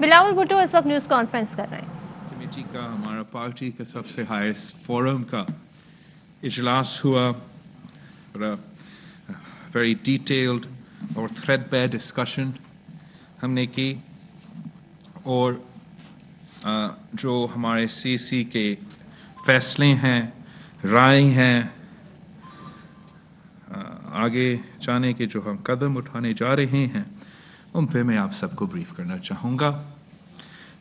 बिलावल भुट्टो इस वक्त news conference कर रहे हैं। कमेटी का हमारा पार्टी का सबसे हाईएस्ट फोरम का इजलास हुआ और वेरी डिटेल्ड और थ्रेडबेयर डिस्कशन हमने की और जो हमारे सीसी के फैसले हैं, राय हैं, आगे जाने के जो हम कदम उठाने जा रहे हैं उन पे मैं आप सबको ब्रीफ करना चाहूँगा।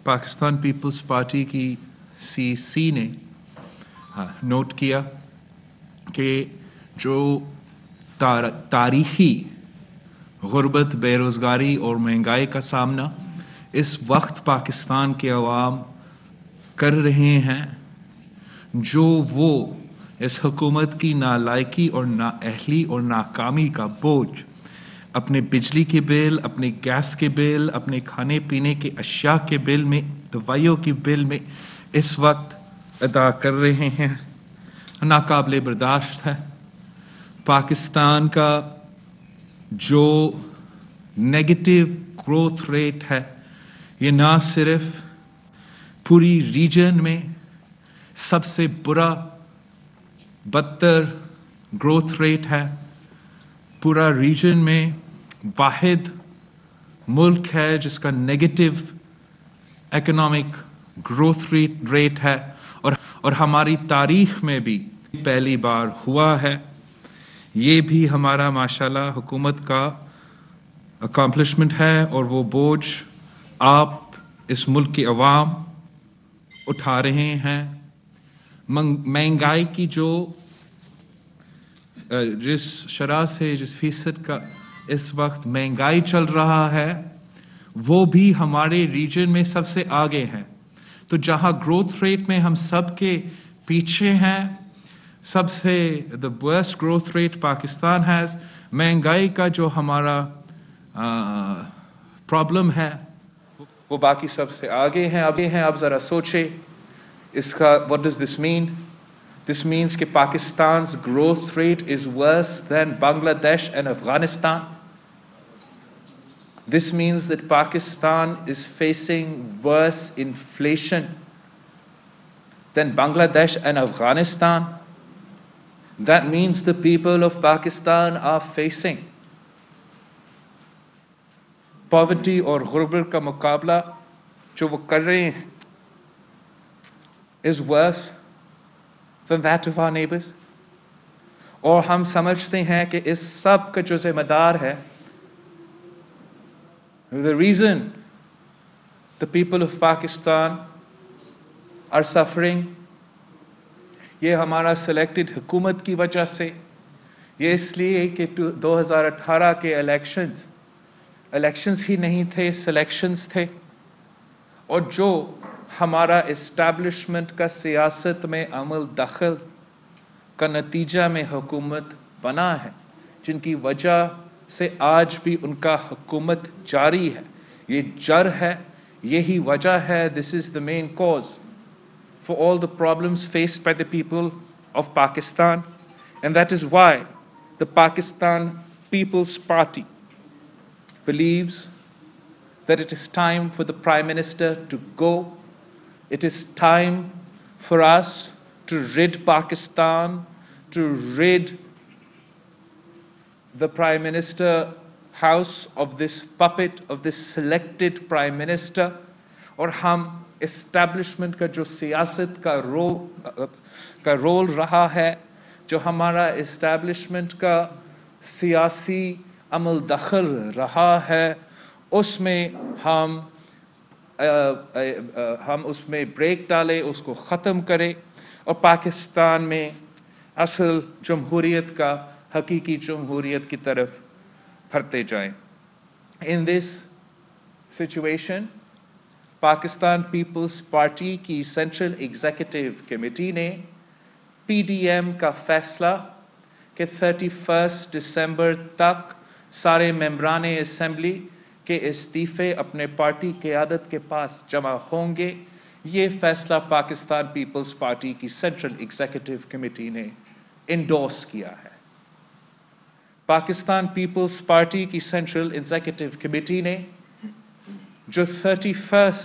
पाकिस्तान पीपल्स पार्टी की सीसी ने नोट किया कि जो तारीखी गुर्बत, बेरोज़गारी और महंगाई का सामना इस वक्त पाकिस्तान के अवाम कर रहे हैं, जो वो इस हुकूमत की नालायकी और नाअहली और नाकामी का बोझ अपने बिजली के बिल, अपने गैस के बिल, अपने खाने पीने के अशिया के बिल में, दवाइयों के बिल में इस वक्त अदा कर रहे हैं, नाकाबिले बर्दाश्त है। पाकिस्तान का जो नेगेटिव ग्रोथ रेट है, ये ना सिर्फ पूरी रीजन में सबसे बुरा बदतर ग्रोथ रेट है, पूरा रीजन में वाहिद मुल्क है जिसका नेगेटिव इकोनॉमिक ग्रोथ रेट है और हमारी तारीख में भी पहली बार हुआ है। ये भी हमारा माशाल्लाह हुकूमत का अकम्पलिशमेंट है और वो बोझ आप इस मुल्क के अवाम उठा रहे हैं। महंगाई की जो जिस शरह से, जिस फीसद का इस वक्त महंगाई चल रहा है, वो भी हमारे रीजन में सबसे आगे है। तो जहां ग्रोथ रेट में हम सब के पीछे हैं, सबसे the worst growth rate Pakistan has, महंगाई का जो हमारा प्रॉब्लम है वो बाकी सबसे आगे हैं। अब ज़रा सोचे इसका what does this mean? This means that Pakistan's growth rate is worse than Bangladesh and Afghanistan. This means that Pakistan is facing worse inflation than Bangladesh and Afghanistan. That means the people of Pakistan are facing poverty और गुर्बत का मुकाबला जो वो कर रहे हैं is worse than that of our neighbors. और हम समझते हैं कि इस सब का जो ज़िम्मेदार है, the reason the people of Pakistan are suffering, ये हमारा selected हुकूमत की वजह से, ये इसलिए कि 2018 के elections ही नहीं थे, selections थे, और जो हमारा इस्टेब्लिशमेंट का सियासत में अमल दखल का नतीजा में हुकूमत बना है, जिनकी वजह से आज भी उनका हुकूमत जारी है। ये जड़ है, यही वजह है। This is the main cause for all the problems faced by the people of Pakistan, and that is why the Pakistan People's Party believes that it is time for the Prime Minister to go. It is time for us to rid Pakistan, to rid the Prime Minister House of this puppet, of this selected Prime Minister, और हम establishment का जो सियासत का role रहा है, जो हमारा establishment का सियासी अमल दखल रहा है, उसमें हम उसमें ब्रेक डालें, उसको ख़त्म करें और पाकिस्तान में असल जमहूरियत का हकीकी जमहूरियत की तरफ बढ़ते जाएं। In this situation, Pakistan Peoples Party की सेंट्रल एग्जीक्यूटिव कमेटी ने पीडीएम का फैसला कि 31 दिसंबर तक सारे मेंबरान असेंबली के इस्तीफ़े अपने पार्टी क़यादत के पास जमा होंगे, ये फैसला पाकिस्तान पीपल्स पार्टी की सेंट्रल एग्जीक्यूटिव कमेटी ने इंडोर्स किया है। पाकिस्तान पीपल्स पार्टी की सेंट्रल एग्जीक्यूटिव कमेटी ने जो 31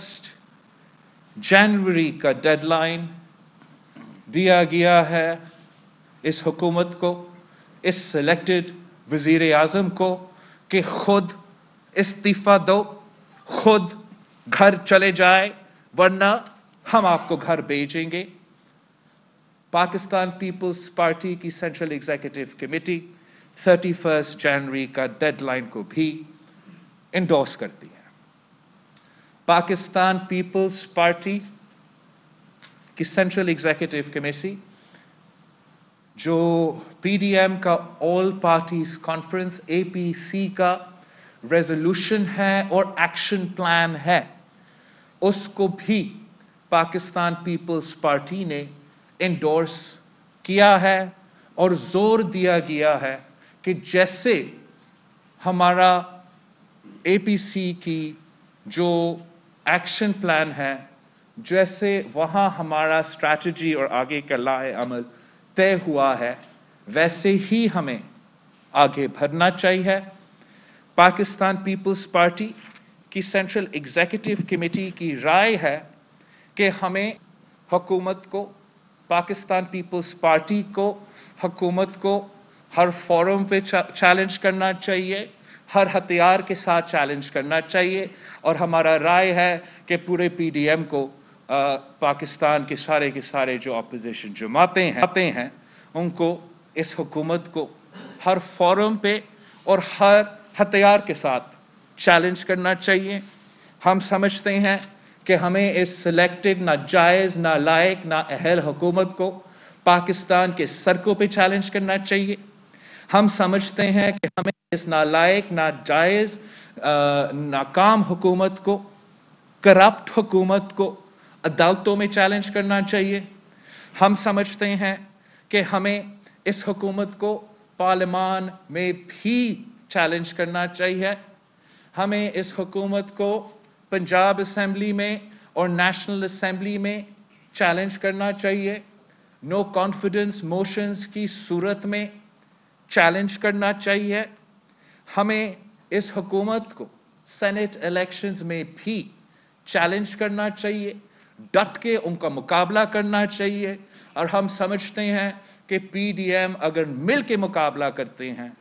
जनवरी का डेडलाइन दिया गया है इस हुकूमत को, इस सिलेक्टेड वज़ीर आज़म को कि खुद इस्तीफ़ा दो, खुद घर चले जाए, वरना हम आपको घर भेजेंगे। पाकिस्तान पीपल्स पार्टी की सेंट्रल एग्जीक्यूटिव कमेटी 31 जनवरी का डेडलाइन को भी इंडोर्स करती है। पाकिस्तान पीपल्स पार्टी की सेंट्रल एग्जीक्यूटिव कमेटी जो पीडीएम का ऑल पार्टीज कॉन्फ्रेंस एपीसी का रेजोल्यूशन है और एक्शन प्लान है, उसको भी पाकिस्तान पीपल्स पार्टी ने इंडोर्स किया है और जोर दिया गया है कि जैसे हमारा एपीसी की जो एक्शन प्लान है, जैसे वहाँ हमारा स्ट्रैटेजी और आगे का लाए अमल तय हुआ है, वैसे ही हमें आगे बढ़ना चाहिए। पाकिस्तान पीपल्स पार्टी की सेंट्रल एग्जीक्यूटिव कमेटी की राय है कि हमें हुकूमत को, पाकिस्तान पीपल्स पार्टी को, हुकूमत को हर फोरम पे चैलेंज करना चाहिए, हर हथियार के साथ चैलेंज करना चाहिए। और हमारा राय है कि पूरे पीडीएम को पाकिस्तान के सारे जो अपोजिशन जमातें हैं उनको इस हुकूमत को हर फोरम पे और हर हथियार के साथ चैलेंज करना चाहिए। हम समझते हैं कि हमें इस सिलेक्टेड नाजायज़, नालायक, नाअहल हुकूमत को पाकिस्तान के सड़कों पे चैलेंज करना चाहिए। हम समझते हैं कि हमें इस नालायक, नाजायज़, नाकाम हुकूमत को, करप्ट हुकूमत को अदालतों में चैलेंज करना चाहिए। हम समझते हैं कि हमें इस हुकूमत को पार्लियामान में भी चैलेंज करना चाहिए। हमें इस हुकूमत को पंजाब असेंबली में और नेशनल असेंबली में चैलेंज करना चाहिए। नो कॉन्फिडेंस मोशंस की सूरत में चैलेंज करना चाहिए। हमें इस हुकूमत को सेनेट इलेक्शंस में भी चैलेंज करना चाहिए, डट के उनका मुकाबला करना चाहिए। और हम समझते हैं कि पीडीएम अगर मिल के मुकाबला करते हैं,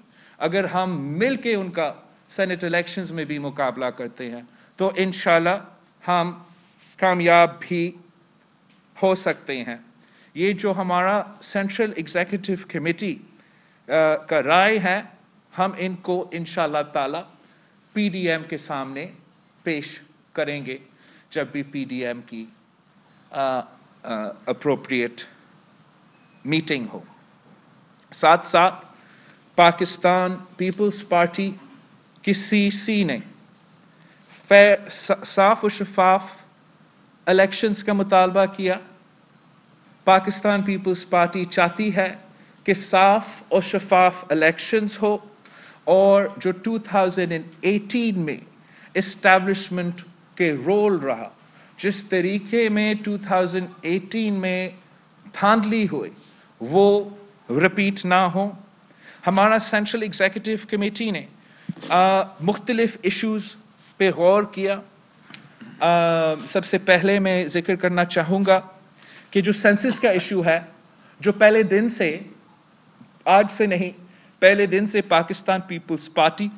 अगर हम मिल के उनका सेनेट इलेक्शंस में भी मुकाबला करते हैं, तो इंशाल्लाह हम कामयाब भी हो सकते हैं। ये जो हमारा सेंट्रल एग्जीक्यूटिव कमेटी का राय है, हम इनको इंशाल्लाह ताला पीडीएम के सामने पेश करेंगे जब भी पीडीएम की अप्रोप्रिएट मीटिंग हो। साथ साथ पाकिस्तान पीपल्स पार्टी की सीसी ने साफ और शफाफ इलेक्शंस का मुतालबा किया। पाकिस्तान पीपल्स पार्टी चाहती है कि साफ और शफाफ इलेक्शंस हो और जो 2018 में इस्टेब्लिशमेंट के रोल रहा, जिस तरीके में 2018 में धांधली हुई, वो रिपीट ना हो। हमारा सेंट्रल एग्जीक्यूटिव कमेटी ने मुख्तलिफ इश्यूज़ पे गौर किया। सबसे पहले मैं जिक्र करना चाहूँगा कि जो सेंसस का इशू है, जो पहले दिन से, आज से नहीं, पहले दिन से पाकिस्तान पीपल्स पार्टी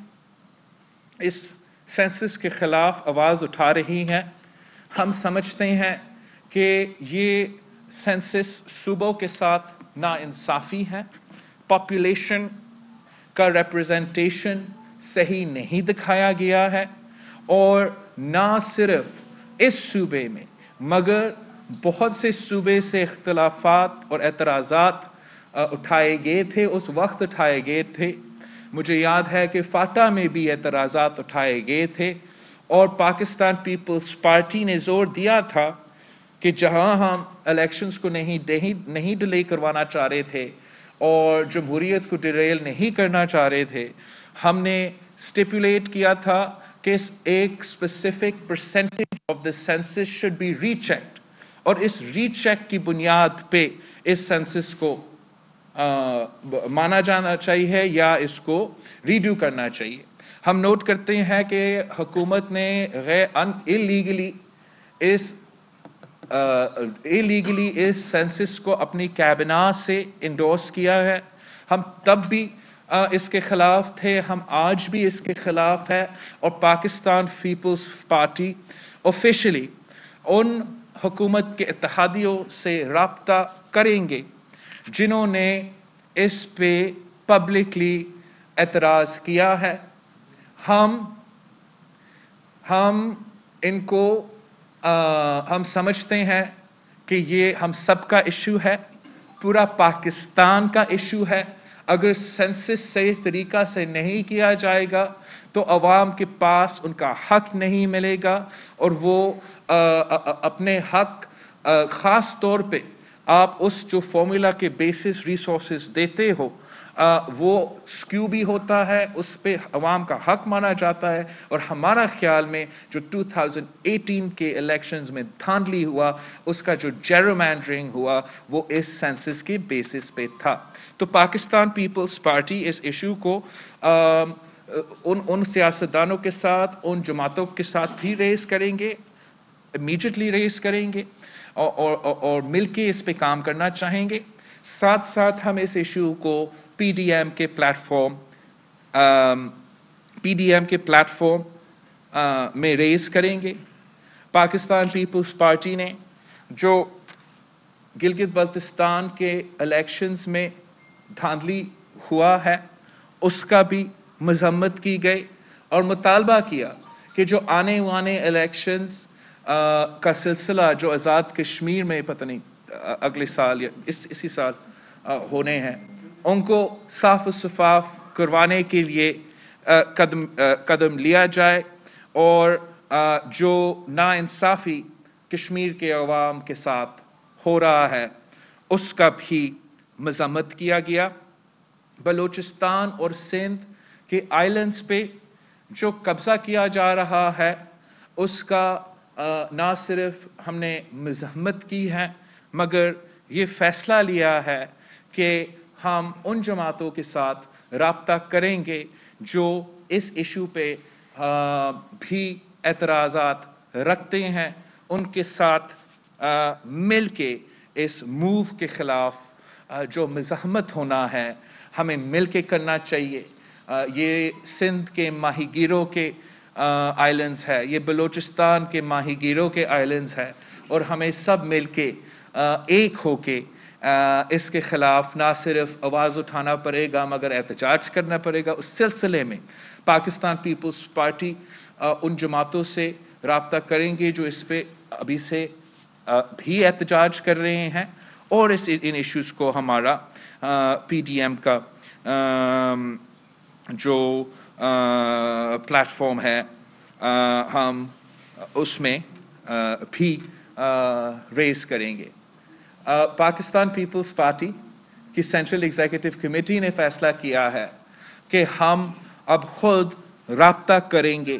इस सेंसस के ख़िलाफ़ आवाज़ उठा रही है। हम समझते हैं कि ये सेंसस सूबों के साथ नाइंसाफ़ी है, पॉपुलेशन का रिप्रेजेंटेशन सही नहीं दिखाया गया है, और ना सिर्फ इस सूबे में मगर बहुत से सूबे से इख्तलाफात और एतराज़ात उठाए गए थे, उस वक्त उठाए गए थे। मुझे याद है कि फाटा में भी एतराज़ात उठाए गए थे और पाकिस्तान पीपल्स पार्टी ने ज़ोर दिया था कि जहां हम इलेक्शंस को नहीं डिले करवाना चाह रहे थे और जमहूरियत को डिरेल नहीं करना चाह रहे थे, हमने स्टिपुलेट किया था कि एक specific percentage of the census should be rechecked, और इस रीचेक की बुनियाद पे इस सेंसस को माना जाना चाहिए या इसको रीडू करना चाहिए। ہم نوٹ کرتے ہیں کہ حکومت نے illegally اس سینسس کو اپنی کابینہ سے انڈورس کیا ہے. ہم تب بھی اس کے خلاف تھے, ہم آج بھی اس کے خلاف ہے, اور پاکستان پیپلز پارٹی آفیشلی ان حکومت کے اتحادیوں سے رابطہ کریں گے جنہوں نے اس پہ پبلکلی اعتراض کیا ہے. ہم ان کو ہم سمجھتے ہیں کہ یہ ہم سب کا ایشو ہے, پورا پاکستان کا ایشو ہے. اگر سینسس صحیح طریقہ سے نہیں کیا جائے گا تو عوام کے پاس ان کا حق نہیں ملے گا, اور وہ اپنے حق, خاص طور پہ آپ اس جو فارمولا کے بیسس ریسورسز دیتے ہو وہ سکیو بھی ہوتا ہے, اس پہ عوام کا حق مانا جاتا ہے. اور ہمارا خیال میں جو 2018 کے الیکشنز میں دھاندلی ہوا, اس کا جو جیرومینڈرنگ ہوا وہ اس سینسس کے بیسس پہ تھا. تو پاکستان پیپلز پارٹی اس ایشو کو ان سیاستدانوں کے ساتھ, ان جماعتوں کے ساتھ بھی ریز کریں گے, امیڈیٹلی ریز کریں گے, اور مل کے اس پہ کام کرنا چاہیں گے. ساتھ ساتھ ہم اس ایشو کو پی ڈی ایم کے پلیٹ فارم میں ریز کریں گے. پاکستان پیپلز پارٹی نے جو گلگت بلتستان کے الیکشنز میں دھاندلی ہوا ہے اس کا بھی مذمت کی گئی, اور مطالبہ کیا کہ جو آنے والے الیکشنز کا سلسلہ جو آزاد کشمیر میں پتہ نہیں اگلے سال یا اسی سال ہونے ہیں, ان کو صاف و شفاف کروانے کے لیے قدم لیا جائے, اور جو ناانصافی کشمیر کے عوام کے ساتھ ہو رہا ہے اس کا بھی مذمت کیا گیا. بلوچستان اور سندھ کے آئلینڈز پہ جو قبضہ کیا جا رہا ہے اس کا نہ صرف ہم نے مذمت کی ہے, مگر یہ فیصلہ لیا ہے کہ ہم ان جماعتوں کے ساتھ رابطہ کریں گے جو اس ایشو پہ بھی اعتراضات رکھتے ہیں. ان کے ساتھ مل کے اس موو کے خلاف جو مزاحمت ہونا ہے ہمیں مل کے کرنا چاہیے. یہ سندھ کے ماہی گیروں کے آئلینڈز ہے, یہ بلوچستان کے ماہی گیروں کے آئلینڈز ہے, اور ہمیں سب مل کے ایک ہو کے اس کے خلاف نہ صرف آواز اٹھانا پڑے گا مگر احتجاج کرنا پڑے گا. اس سلسلے میں پاکستان پیپلز پارٹی ان جماعتوں سے رابطہ کریں گے جو اس پہ ابھی سے بھی احتجاج کر رہے ہیں, اور ان ایشوز کو ہمارا پی ڈی ایم کا جو پلیٹ فارم ہے ہم اس میں بھی ریز کریں گے. پاکستان پیپلز پارٹی کی سینٹرل ایگزیکٹو کمیٹی نے فیصلہ کیا ہے کہ ہم اب خود رابطہ کریں گے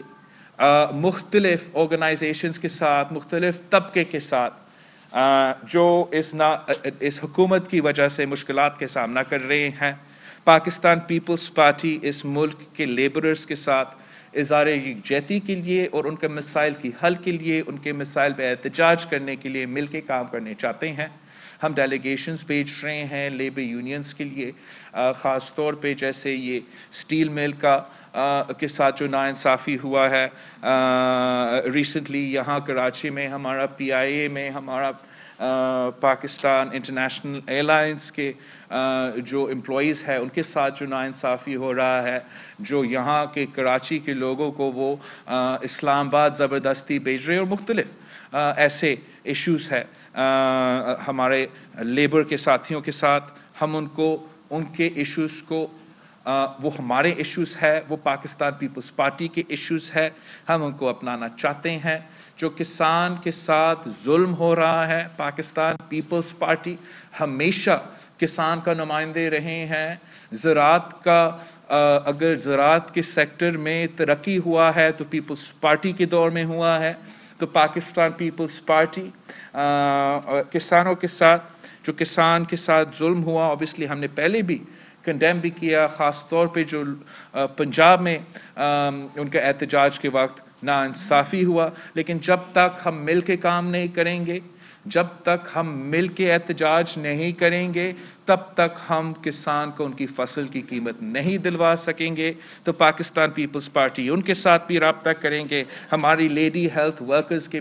مختلف آرگنائزیشنز کے ساتھ, مختلف طبقے کے ساتھ جو اس حکومت کی وجہ سے مشکلات کے سامنا کر رہے ہیں. پاکستان پیپلز پارٹی اس ملک کے لیبررز کے ساتھ اظہار یکجہتی کے لیے اور ان کے مسائل کی حل کے لیے, ان کے مسائل پہ احتجاج کرنے کے لیے مل کے کام کرنے چاہتے ہیں. ہم ڈیلیگیشنز بھیج رہے ہیں لیبر یونینز کے لیے, خاص طور پہ جیسے یہ سٹیل مل کے ساتھ جو ناانصافی ہوا ہے ریسنٹلی یہاں کراچی میں, ہمارا پی آئی اے میں, ہمارا پاکستان انٹرنیشنل ایئر لائنس کے جو امپلائیز ہیں ان کے ساتھ جو ناانصافی ہو رہا ہے, جو یہاں کے کراچی کے لوگوں کو وہ اسلام آباد زبردستی بھیج رہے ہیں, اور مختلف ایسے ایشوز ہیں ہمارے لیبر کے ساتھیوں کے ساتھ. ہم ان کے ایشوز کو وہ ہمارے ایشوز ہے, وہ پاکستان پیپلز پارٹی کے ایشوز ہے, ہم ان کو اپنانا چاہتے ہیں. جو کسان کے ساتھ ظلم ہو رہا ہے, پاکستان پیپلز پارٹی ہمیشہ کسان کا نمائندے رہے ہیں. زراعت کا اگر زراعت کے سیکٹر میں ترقی ہوا ہے تو پیپلز پارٹی کے دور میں ہوا ہے. تو پاکستان پیپلز پارٹی کسانوں کے ساتھ جو کسان کے ساتھ ظلم ہوا, اوبیسلی ہم نے پہلے بھی कंडेम भी किया, ख़ास तौर पे जो पंजाब में उनका एहतजाज के वक्त नाइंसाफ़ी हुआ। लेकिन जब तक हम मिल के काम नहीं करेंगे, जब तक हम मिल के एहतजाज नहीं करेंगे, तब तक हम किसान को उनकी फसल की कीमत नहीं दिलवा सकेंगे। तो पाकिस्तान पीपल्स पार्टी उनके साथ भी रब्ता करेंगे। हमारी लेडी हेल्थ वर्कर्स के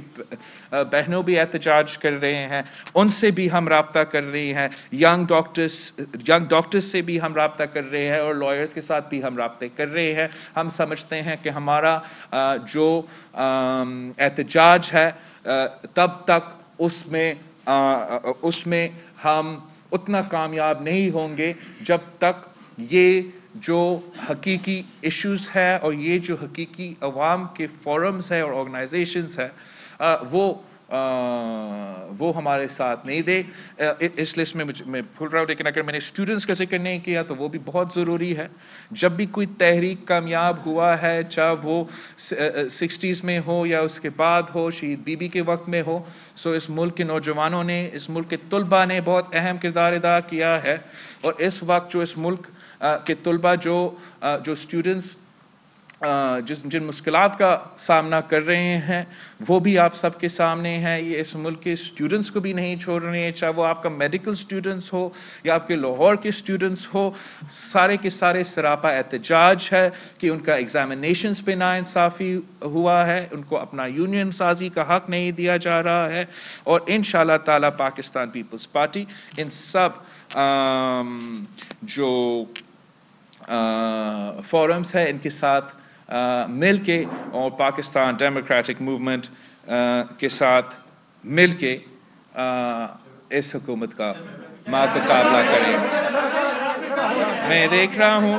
बहनों भी एहतजाज कर रहे हैं, उनसे भी हम रब्ता कर रहे हैं। यंग डॉक्टर्स से भी हम रब्ता कर रहे हैं और लॉयर्स के साथ भी हम रब्ते कर रहे हैं। हम समझते हैं कि हमारा जो एहतजाज है तब तक उसमें हम उतना कामयाब नहीं होंगे जब तक ये जो हकीकी इश्यूज़ है और ये जो हकीकी अवाम के फोरम्स है और ऑर्गेनाइजेशंस है वो हमारे साथ नहीं दे। इस लिस्ट में मैं भूल रहा हूँ, लेकिन अगर मैंने स्टूडेंट्स का जिक्र नहीं किया तो वो भी बहुत ज़रूरी है। जब भी कोई तहरीक कामयाब हुआ है, चाहे वो 60s में हो या उसके बाद हो, शहीद बीबी के वक्त में हो, सो इस मुल्क के नौजवानों ने, इस मुल्क के तलबा ने बहुत अहम किरदार अदा किया है। और इस वक्त जो इस मुल्क के तलबा जो स्टूडेंट्स जिन मुश्किलात का सामना कर रहे हैं, वो भी आप सबके सामने हैं। ये इस मुल्क के स्टूडेंट्स को भी नहीं छोड़ रहे हैं, चाहे वो आपका मेडिकल स्टूडेंट्स हो या आपके लाहौर के स्टूडेंट्स हो। सारे के सारे सरापा एहतजाज है कि उनका एग्जामिनेशंस पे नाइंसाफ़ी हुआ है, उनको अपना यूनियन साजी का हक नहीं दिया जा रहा है। और इंशाअल्लाह ताला पाकिस्तान पीपल्स पार्टी इन सब जो फोरम्स है इनके साथ मिल के और पाकिस्तान डेमोक्रेटिक मूवमेंट के साथ मिल के इस हुकूमत का मुकाबला करेंगे। मैं देख रहा हूँ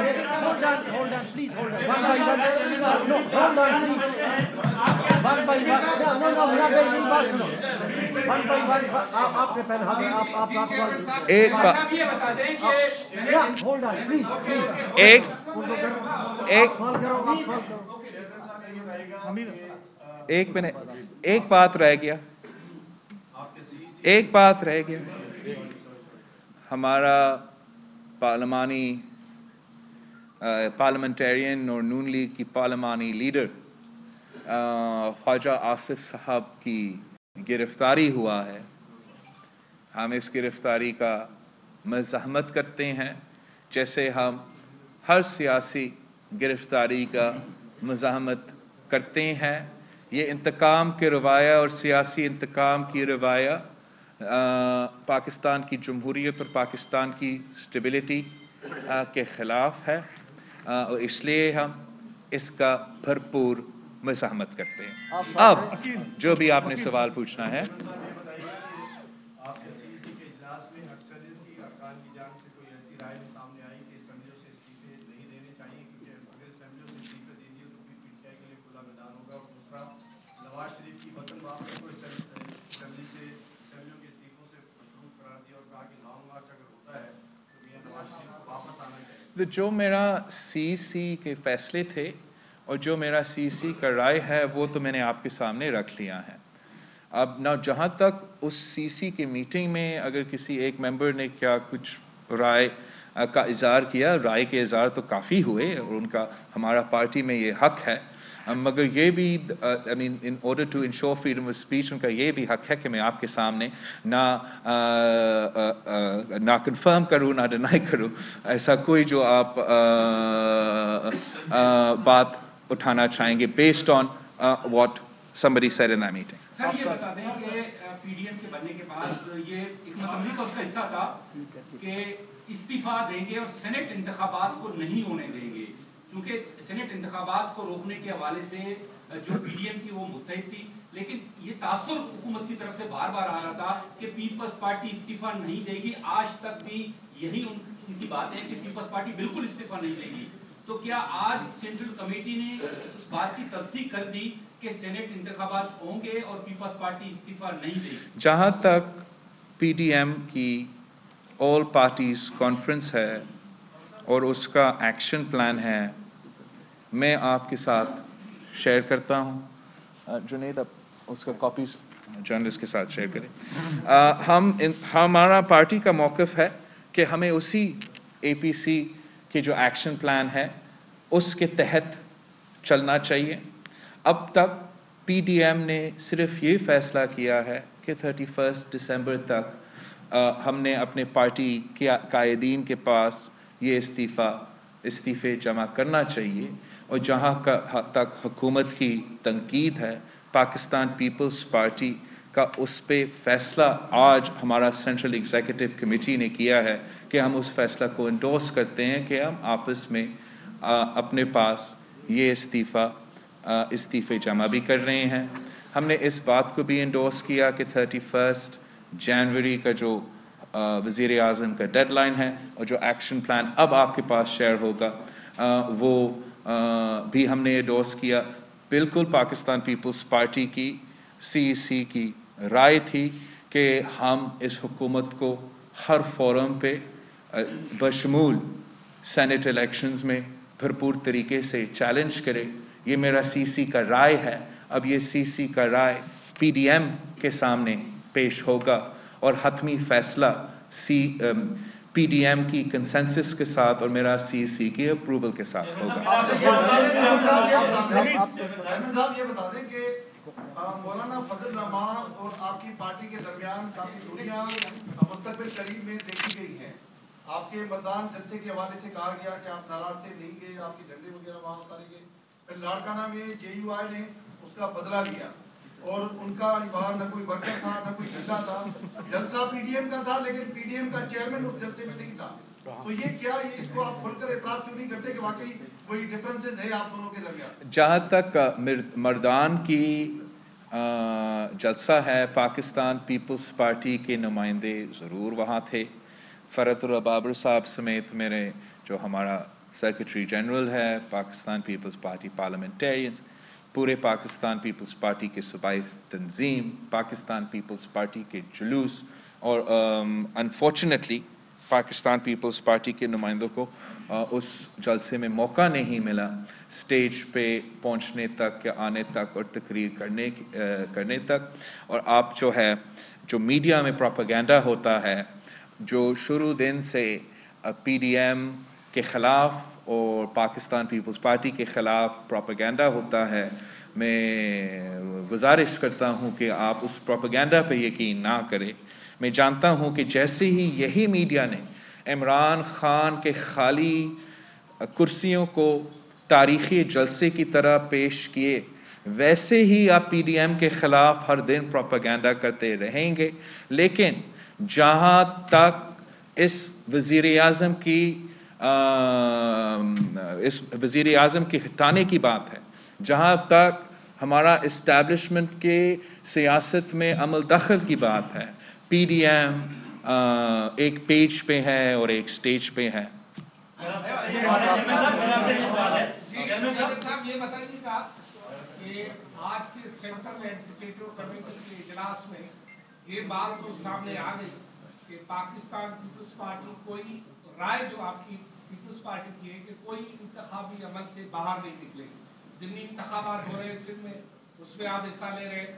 एक बात रह गया। हमारा पार्लियामेंटेरियन और नून लीग की पार्लिमानी लीडर ख्वाजा आसिफ साहब की गिरफ्तारी हुआ है। हम इस गिरफ्तारी का मज़ाहमत करते हैं, जैसे हम हर सियासी गिरफ्तारी का मज़ाहमत करते हैं। ये इंतकाम के रवाया और सियासी इंतकाम की रवाया पाकिस्तान की जमहूरियत और पाकिस्तान की स्टेबिलिटी के ख़िलाफ़ है, और इसलिए हम इसका भरपूर मज़ाहमत करते हैं। अब जो भी आपने सवाल पूछना है, जो मेरा सीसी के फैसले थे और जो मेरा सीसी का राय है वो तो मैंने आपके सामने रख लिया है। अब ना जहाँ तक उस सीसी की मीटिंग में अगर किसी एक मेंबर ने क्या कुछ राय का इज़हार किया, राय के इज़हार तो काफ़ी हुए और उनका हमारा पार्टी में ये हक है, मगर ये भी I mean in order to ensure freedom of speech उनका ये भी हक है कि मैं आपके सामने ना कंफर्म करूँ ना डिनाई करूँ ऐसा कोई जो आप बात उठाना चाहेंगे based on what somebody said in that meeting. Sir ये बता दें कि पीडीएम के बनने के बाद ये एक मतभेद का उसका हिस्सा था कि इस्तीफा देंगे और सेनेट इंतखाबात को नहीं होने देंगे, क्योंकि सेनेट इंतखाबात को रोकने के हवाले से जो पीडीएम की वो मुत्तहिद थी। लेकिन ये तासुर हुकूमत की तरफ से बार बार आ रहा था कि पीपल्स पार्टी इस्तीफा नहीं देगी। आज तक भी यही उनकी बात है कि पीपल्स पार्टी बिल्कुल इस्तीफा नहीं देगी। तो क्या आज सेंट्रल कमेटी ने उस बात की तस्दीक कर दी कि सेनेट इंतखाबात होंगे और पीपल्स पार्टी इस्तीफा नहीं देगी? जहाँ तक पीडीएम की ऑल पार्टीज कॉन्फ्रेंस है और उसका एक्शन प्लान है, मैं आपके साथ शेयर करता हूँ। जुनैद आप उसका कॉपीज जर्नलिस्ट के साथ शेयर करें। हमारा पार्टी का मौक़िफ़ है कि हमें उसी APC के जो एक्शन प्लान है उसके तहत चलना चाहिए। अब तक PDM ने सिर्फ ये फैसला किया है कि 31 दिसंबर तक हमने अपने पार्टी के कायदीन के पास ये इस्तीफ़े जमा करना चाहिए, और जहाँ तक हुकूमत की तनकीद है, पाकिस्तान पीपल्स पार्टी का उस पे फैसला आज हमारा सेंट्रल एग्जीक्यूटिव कमेटी ने किया है कि हम उस फैसला को इंडोर्स करते हैं कि हम आपस में अपने पास ये इस्तीफ़े जमा भी कर रहे हैं। हमने इस बात को भी इंडोर्स किया कि 31 जनवरी का जो वज़ीर आज़म का डेडलाइन है और जो एक्शन प्लान अब आपके पास शेयर होगा वो भी हमने इंडोर्स किया। बिल्कुल पाकिस्तान पीपल्स पार्टी की CEC की राय थी कि हम इस हुकूमत को हर फोरम पे बशमूल सेनेट इलेक्शंस में भरपूर तरीके से चैलेंज करे। ये मेरा CC का राय है। अब ये CC का राय PDM के सामने पेश होगा और हतमी फैसला PDM की कंसेंसस के साथ और मेरा CC की अप्रूवल के साथ होगा। ये बता दें कि मौलाना फजल रहमान और आपकी पार्टी के दरमियान काफी दूरियां मुस्तकबिल करीब में देखी गई हैं। आपके मतदान जलसे के हवाले से कहा गया कि आप नाराज से नहीं गए, आपके झंडे वगैरह वहाँ उतारे गए। फिर लाड़काना में JUI ने उसका बदला लिया और उनका वहाँ न कोई वर्कर था न कोई झंडा था। जलसा PDM का था लेकिन PDM का चेयरमैन उस जलसे में नहीं था। तो ये क्या, ये इसको आप खुलकर एतराफ़ क्यों नहीं करते कि वाकई कोई डिफरेंसेस है आप दोनों के दरमियान? जहाँ तक मर्दान की जलसा है, पाकिस्तान पीपल्स पार्टी के नुमाइंदे ज़रूर वहाँ थे। फ़रतुल बाबर साहब समेत मेरे जो हमारा सेक्रेटरी जनरल है, पाकिस्तान पीपल्स पार्टी पार्लियामेंटेरियंस, पूरे पाकिस्तान पीपल्स पार्टी के सूबाई तंजीम, पाकिस्तान पीपल्स पार्टी के जुलूस, और अनफॉर्चुनेटली पाकिस्तान पीपल्स पार्टी के नुमाइंदों को उस जलसे में मौका नहीं मिला स्टेज पे पहुंचने तक या आने तक और तकरीर करने तक। और आप जो मीडिया में प्रोपेगेंडा होता है, जो शुरू दिन से PDM के ख़िलाफ़ और पाकिस्तान पीपल्स पार्टी के ख़िलाफ़ प्रोपेगेंडा होता है, मैं गुजारिश करता हूँ कि आप उस प्रोपेगेंडा पे यकीन ना करें। मैं जानता हूँ कि जैसे ही यही मीडिया ने इमरान खान के खाली कुर्सियों को तारीख़ी जलसे की तरह पेश किए, वैसे ही आप PDM के ख़िलाफ़ हर दिन प्रोपेगेंडा करते रहेंगे। लेकिन जहाँ तक इस वज़ीर आज़म के हटाने की बात है, जहाँ तक हमारा इस्टेब्लिशमेंट के सियासत में अमल दखल की बात है, PDM एक पेज पे है और एक स्टेज पे है। ये बताइएगा कि आज के सेंट्रल एग्जीक्यूटिव कमेटी के इजलास में ये बात तो सामने आ गई कि पाकिस्तान पीपल्स पार्टी कोई राय जो आपकी पीपल्स पार्टी की है कि कोई इंतखाबी अमल से बाहर नहीं निकलेगी। ज़िमनी इंतखाबात हो रहे हैं सिंध में, उसमें आप हिस्सा ले रहे हैं।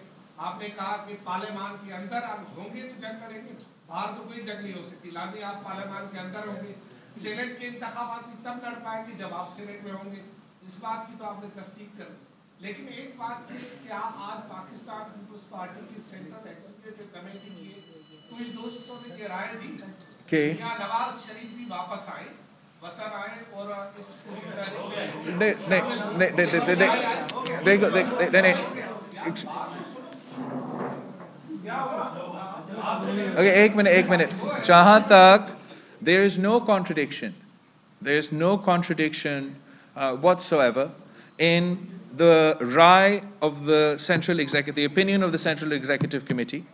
आपने कहा कि पार्लियामान के अंदर आप होंगे तो जंग करेंगे, बाहर तो कोई जंग नहीं हो सकती। लाजमी आप पार्लियामान के अंदर होंगे। सेनेट के इंतखाबात भी तब लड़ पाएंगे जब आप सेनेट में होंगे। इस बात की तो आपने तस्दीक कर दी। लेकिन एक बात है, क्या आज पाकिस्तान पीपल्स पार्टी की सेंट्रल एग्जीक्यूटिव कमेटी के कुछ दोस्तों ने ये राय दी कि नवाज शरीफ भी वापस आए, वतन आए और इस एक मिनट जहाँ तक there is no contradiction whatsoever in the rai of the Central Executive, the opinion of the Central Executive Committee,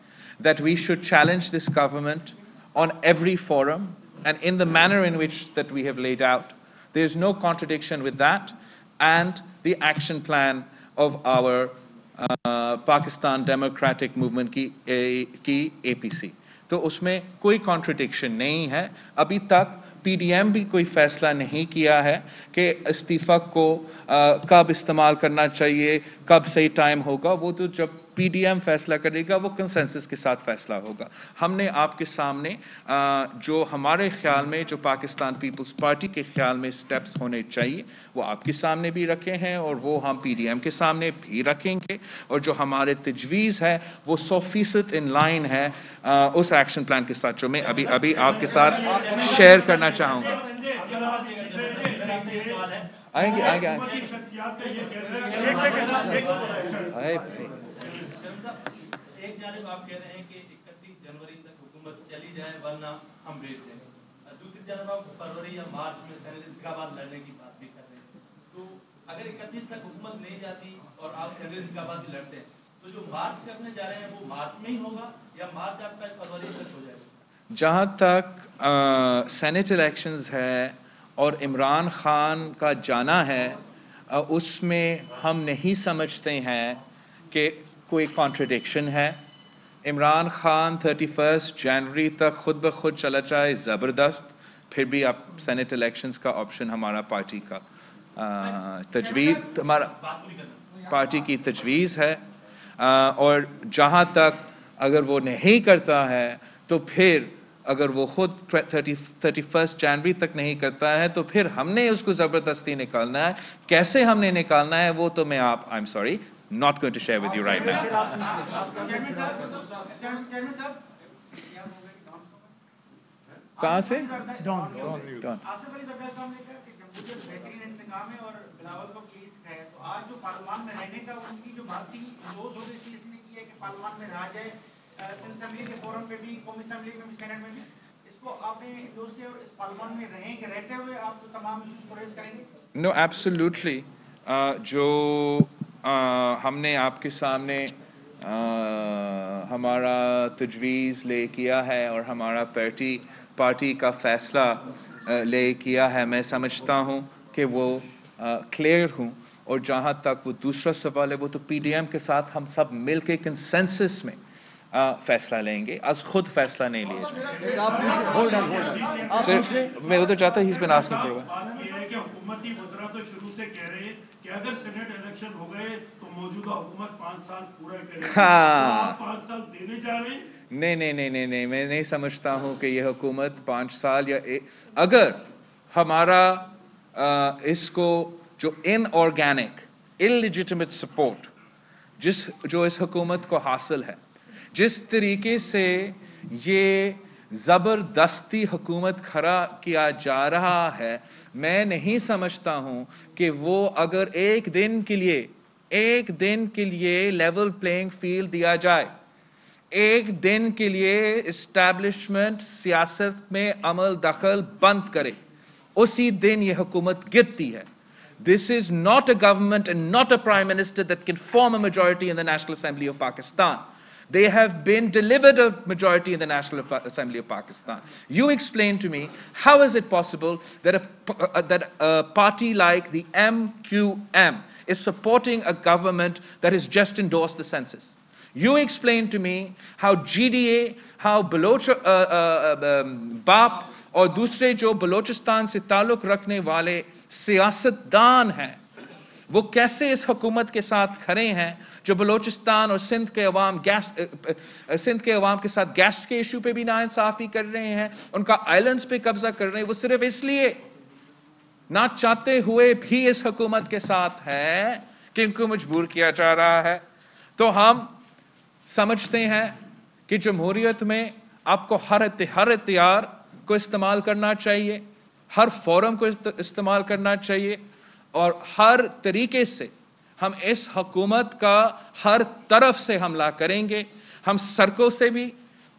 that we should challenge this government on every forum and in the manner in which that we have laid out. There is no contradiction with that and the action plan of our Pakistan Democratic Movement की APC. तो उसमें कोई contradiction नहीं है। अभी तक PDM भी कोई फैसला नहीं किया है कि इस्तीफ़ा को कब इस्तेमाल करना चाहिए, कब सही टाइम होगा। वो तो जब PDM فیصلہ کرے گا وہ کنسنسس کے ساتھ فیصلہ ہوگا. ہم نے آپ کے سامنے جو ہمارے خیال میں جو پاکستان پیپلز پارٹی کے خیال میں سٹیپس ہونے چاہیے وہ آپ کے سامنے بھی رکھے ہیں اور وہ ہم PDM کے سامنے بھی رکھیں گے, اور جو ہمارے تجویز ہے وہ 100% ان لائن ہے اس ایکشن پلان کے ساتھ جو میں ابھی آپ کے ساتھ شیئر کرنا چاہوں گا. آئیں گے ایک جانب آپ کہہ رہے ہیں کہ 31 جنوری تک حکومت چلی جائے ورنہ ہم بھیج دیں گے, دوسری جانب آپ فروری یا مارچ میں سینٹ انتخابات لڑنے کی بات بھی کر رہے ہیں. تو اگر 31 تک حکومت نہیں جاتی اور آپ سینٹ انتخابات بھی لڑتے ہیں تو جو مارچ کرنے جا رہے ہیں وہ مارچ میں ہی ہوگا یا مارچ آپ کا فروری تک ہو جائے گا؟ جہاں تک سینٹ الیکشنز ہے اور عمران خان کا جانا ہے اس میں ہم نہیں سمجھتے ہیں کہ کوئی کانٹرڈکشن ہے. عمران خان 31 جنوری تک خود بخود چلا جائے زبردست, پھر بھی آپ سینٹ الیکشنز کا آپشن ہمارا پارٹی کا تجویز, ہمارا پارٹی کی تجویز ہے. اور جہاں تک اگر وہ نہیں کرتا ہے تو پھر اگر وہ خود 31 جنوری تک نہیں کرتا ہے تو پھر ہم نے اس کو زبردستی نکالنا ہے. کیسے ہم نے نکالنا ہے وہ تو میں I'm sorry, not going to share with you right now. کہاں سے؟ بہترین انتقام ہے اور بلاول کو پولیس ہے, تو آج جو پارلیمان میں رہنے کا ان کی جو بھارتی روز ہو رہی تھی اس نے کی ہے کہ پارلیمان میں رہا جائے, اسمبلی کے فورم پہ بھی, قومی اسمبلی میں بھی, سینٹ میں بھی, اس کو آپ نے یوز کیا اور اس پارلیمان میں رہیں کہ رہتے ہوئے آپ تمام ایشوز کو ریز کریں گے؟ نو ایبسلیوٹلی. جو ہم نے آپ کے سامنے ہمارا تجویز لے کیا ہے اور ہمارا پارٹی کا فیصلہ لے کیا ہے, میں سمجھتا ہوں کہ وہ کلیئر ہوں. اور جہاں تک وہ دوسرا سوال ہے وہ تو PDM کے ساتھ ہم سب مل کے کنسنسس میں فیصلہ لیں گے, از خود فیصلہ نہیں لیا جائے. میں ادھر چاہتا ہوں he's been asking for a while. بات یہ ہے کہ حکومتی وزراء تو شروع سے کہہ رہے ہیں کہ اگر سینٹ الیکشن ہو گئے تو موجودہ حکومت 5 سال پورا کرے گی. آپ 5 سال دینے جا رہے ہیں؟ نہیں, میں نہیں سمجھتا ہوں کہ یہ حکومت 5 سال یا اگر ہمارا اس کو جو ان آرگینک انلیجیٹمیٹ سپورٹ جو اس حکومت کو حاصل ہے, جس طریقے سے یہ زبردستی حکومت کھڑا کیا جا رہا ہے, میں نہیں سمجھتا ہوں کہ وہ اگر ایک دن کے لیے لیول پلینگ فیلڈ دیا جائے, ایک دن کے لیے اسٹیبلشمنٹ سیاست میں عمل دخل بند کرے, اسی دن یہ حکومت گرتی ہے. This is not a government and not a prime minister that can form a majority in the National Assembly of Pakistan. They have been delivered a majority in the National Assembly of Pakistan. You explain to me, how is it possible that a party like the MQM is supporting a government that has just endorsed the census? You explain to me how GDA, how Baloch BAP اور دوسرے جو بلوچستان سے تعلق رکھنے والے سیاستدان ہیں وہ کیسے اس حکومت کے ساتھ کھڑے ہیں جو بلوچستان اور سندھ کے عوام کے ساتھ گیس کے ایشو پہ بھی ناانصافی کر رہے ہیں, ان کا آئلینڈز پہ قبضہ کر رہے ہیں, وہ صرف اس لیے نہ چاہتے ہوئے بھی اس حکومت کے ساتھ ہے کہ ان کو مجبور کیا جا رہا ہے. تو ہم سمجھتے ہیں کہ جمہوریت میں آپ کو ہر اختیار کو استعمال کرنا چاہیے, ہر فورم کو استعمال کرنا چاہیے, اور ہر طریقے سے ہم اس حکومت کا ہر طرف سے حملہ کریں گے, ہم سڑکوں سے بھی,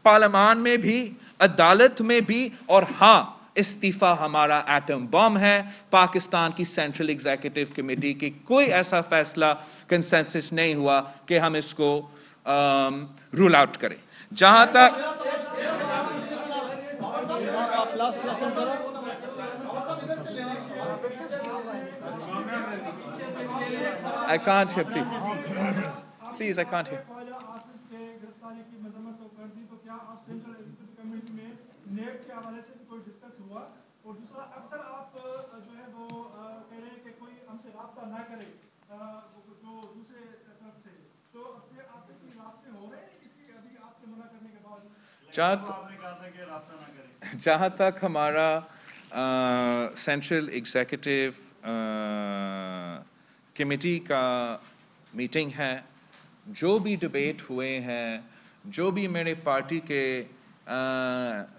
پارلیمان میں بھی, عدالت میں بھی, اور ہاں استعفیٰ ہمارا ایٹم بم ہے. پاکستان کی سینٹرل ایگزیکٹو کمیٹی کی کوئی ایسا فیصلہ کنسنسس نہیں ہوا کہ ہم اس کو رول آؤٹ کریں. جہاں تک I can't hear, please, I can't hear. जहाँ तक हमारा सेंट्रल एग्जीक्यूटिव कमेटी का मीटिंग है, जो भी डिबेट हुए हैं, जो भी मेरे पार्टी के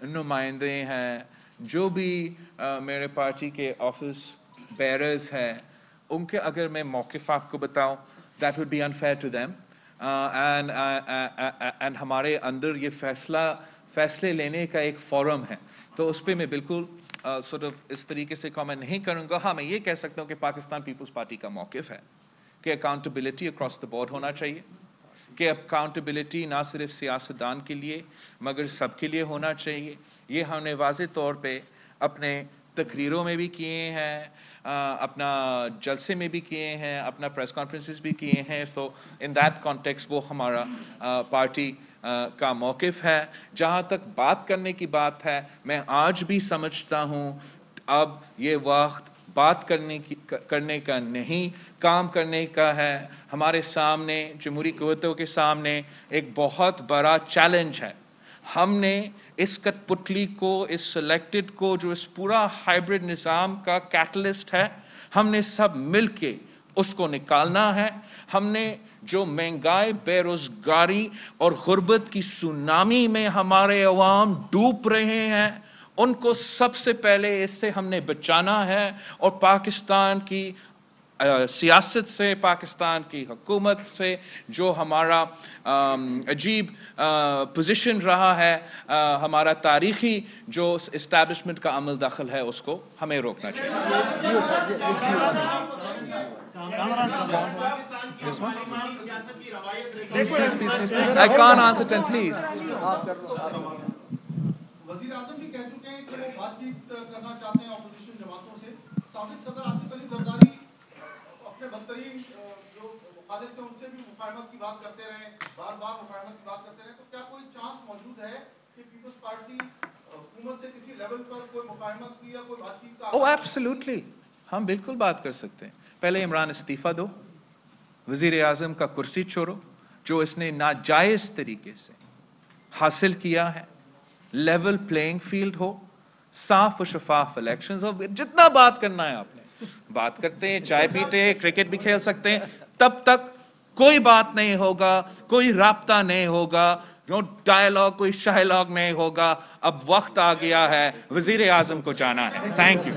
नुमाइंदे हैं, जो भी मेरे पार्टी के ऑफिस बेयरर्स हैं, उनके अगर मैं मौक़िफ़ आपको बताऊं, that would be unfair to them, and हमारे अंदर ये फैसले लेने का एक फोरम है, तो उस पर मैं बिल्कुल sort of इस तरीके से कमेंट नहीं करूँगा। हाँ, मैं ये कह सकता हूँ कि पाकिस्तान पीपल्स पार्टी का मौक़िफ़ है कि अकाउंटेबिलिटी अक्रॉस द बोर्ड होना चाहिए, कि अकाउंटेबिलिटी ना सिर्फ सियासतदान के लिए मगर सबके लिए होना चाहिए। ये हमने वाज़े तौर पे अपने तकरीरों में भी किए हैं, अपना जलसे में भी किए हैं, अपना प्रेस कॉन्फ्रेंसेस भी किए हैं। तो इन दैट कॉन्टेक्स्ट वो हमारा पार्टी का मौक़िफ़ है। जहाँ तक बात करने की बात है, मैं आज भी समझता हूँ अब ये वक्त बात करने का नहीं, काम करने का है। हमारे सामने जमहूरी क़ुव्वतों के सामने एक बहुत बड़ा चैलेंज है। हमने इस कठपुतली को, इस सिलेक्टेड को, जो इस पूरा हाइब्रिड निज़ाम का कैटलिस्ट है, हमने सब मिल के उसको निकालना है। हमने जो महंगाई, बेरोज़गारी और गुर्बत की सुनामी में हमारे अवाम डूब रहे हैं, उनको सबसे पहले इससे हमने बचाना है। और पाकिस्तान की सियासत से, पाकिस्तान की हुकूमत से जो हमारा अजीब पोजीशन रहा है, हमारा तारीख़ी जो इस्टेब्लिशमेंट का अमल दखल है, उसको हमें रोकना चाहिए। I can't answer 10, please. वज़ीर आज़म भी कह चुके हैं कि वो बातचीत करना चाहते हैं ऑपोजिशन जमातों से। साबिक़ सदर आसिफ अली ज़रदारी अपने बदतरीन जो मुखालिफ थे उनसे भी मुफाहमत की बात करते रहे, बार-बार मुफाहमत की बात करते रहे। तो क्या कोई चांस मौजूद है कि पीपल्स पार्टी हुकूमत से किसी लेवल पर कोई मुफाहमत की या कोई बातचीत का? ओह एब्सोल्युटली, हम बिल्कुल बात कर सकते हैं। पहले इमरान इस्तीफ़ा दो, वज़ीर आज़म का कुर्सी छोड़ो, जो इसने नाजायज़ तरीके से हासिल किया है। लेवल प्लेइंग फील्ड हो, साफ और शफाफ इलेक्शंस हो। जितना बात करना है आपने बात करते हैं, चाय पीते हैं, क्रिकेट भी खेल सकते हैं। तब तक कोई बात नहीं होगा, कोई राब्ता नहीं होगा, नो डायलॉग, कोई शायलॉग नहीं होगा। अब वक्त आ गया है वज़ीर आज़म को जाना है। Thank you.